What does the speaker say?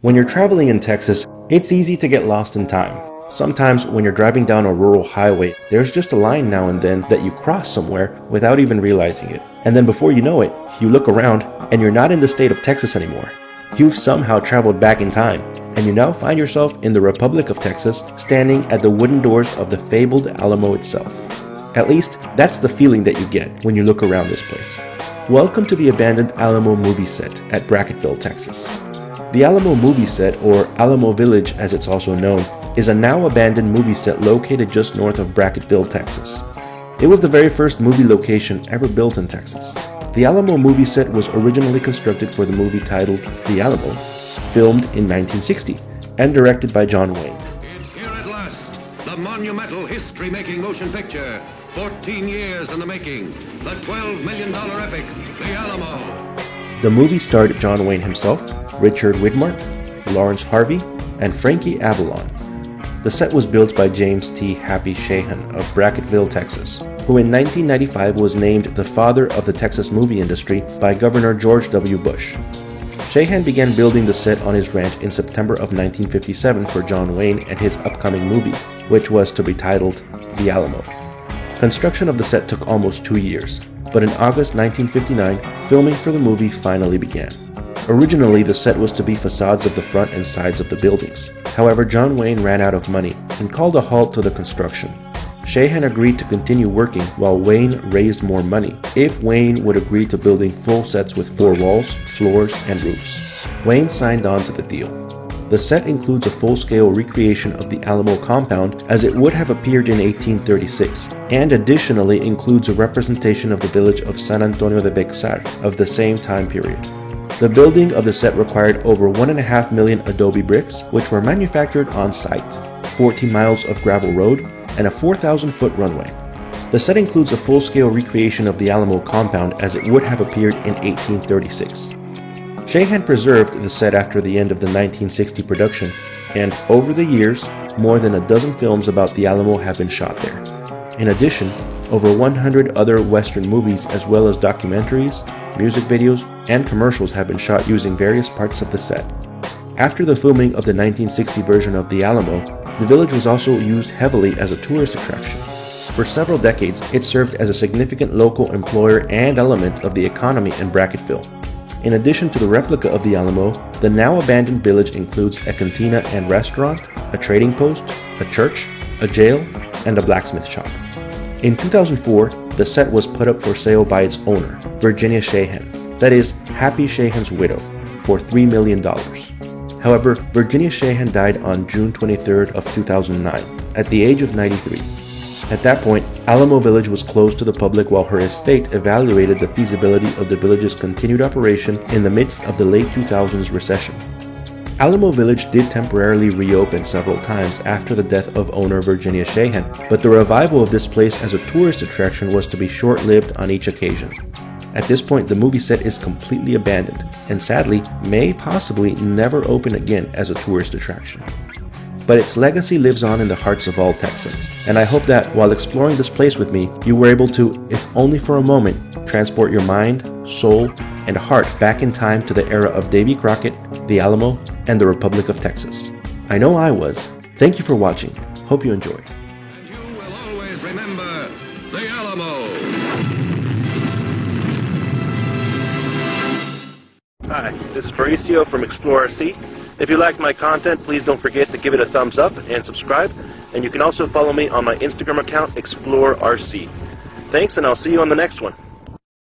When you're traveling in Texas, it's easy to get lost in time. Sometimes when you're driving down a rural highway, there's just a line now and then that you cross somewhere without even realizing it. And then before you know it, you look around and you're not in the state of Texas anymore. You've somehow traveled back in time, and you now find yourself in the Republic of Texas, standing at the wooden doors of the fabled Alamo itself. At least, that's the feeling that you get when you look around this place. Welcome to the abandoned Alamo movie set at Brackettville, Texas. The Alamo movie set, or Alamo Village as it's also known, is a now abandoned movie set located just north of Brackettville, Texas. It was the very first movie location ever built in Texas. The Alamo movie set was originally constructed for the movie titled The Alamo, filmed in 1960, and directed by John Wayne. It's here at last, the monumental history-making motion picture, 14 years in the making, the $12 million epic, The Alamo. The movie starred John Wayne himself, Richard Widmark, Lawrence Harvey, and Frankie Avalon. The set was built by James T. Happy Shahan of Brackettville, Texas, who in 1995 was named the father of the Texas movie industry by Governor George W. Bush. Shahan began building the set on his ranch in September of 1957 for John Wayne and his upcoming movie, which was to be titled The Alamo. Construction of the set took almost 2 years, but in August 1959, filming for the movie finally began. Originally, the set was to be facades of the front and sides of the buildings. However, John Wayne ran out of money and called a halt to the construction. Shahan agreed to continue working while Wayne raised more money if Wayne would agree to building full sets with 4 walls, floors, and roofs. Wayne signed on to the deal. The set includes a full-scale recreation of the Alamo compound as it would have appeared in 1836, and additionally includes a representation of the village of San Antonio de Bexar of the same time period. The building of the set required over 1.5 million adobe bricks, which were manufactured on site, 14 miles of gravel road, and a 4,000-foot runway. The set includes a full-scale recreation of the Alamo compound as it would have appeared in 1836. Shahan preserved the set after the end of the 1960 production, and over the years, more than a dozen films about the Alamo have been shot there. In addition, over 100 other Western movies as well as documentaries, music videos, and commercials have been shot using various parts of the set. After the filming of the 1960 version of the Alamo, the village was also used heavily as a tourist attraction. For several decades, it served as a significant local employer and element of the economy in Brackettville. In addition to the replica of the Alamo, the now abandoned village includes a cantina and restaurant, a trading post, a church, a jail, and a blacksmith shop. In 2004, the set was put up for sale by its owner, Virginia Shahan, that is, Happy Shahan's widow, for $3 million. However, Virginia Shahan died on June 23rd of 2009, at the age of 93. At that point, Alamo Village was closed to the public while her estate evaluated the feasibility of the village's continued operation in the midst of the late 2000s recession. Alamo Village did temporarily reopen several times after the death of owner Virginia Shahan, but the revival of this place as a tourist attraction was to be short-lived on each occasion. At this point, the movie set is completely abandoned, and sadly, may possibly never open again as a tourist attraction. But its legacy lives on in the hearts of all Texans, and I hope that while exploring this place with me, you were able to, if only for a moment, transport your mind, soul, and heart back in time to the era of Davy Crockett, the Alamo, and the Republic of Texas. I know I was. Thank you for watching. Hope you enjoyed. And you will always remember The Alamo. Hi, this is Mauricio from ExploreRC. If you liked my content, please don't forget to give it a thumbs up and subscribe. And you can also follow me on my Instagram account, ExploreRC. Thanks, and I'll see you on the next one.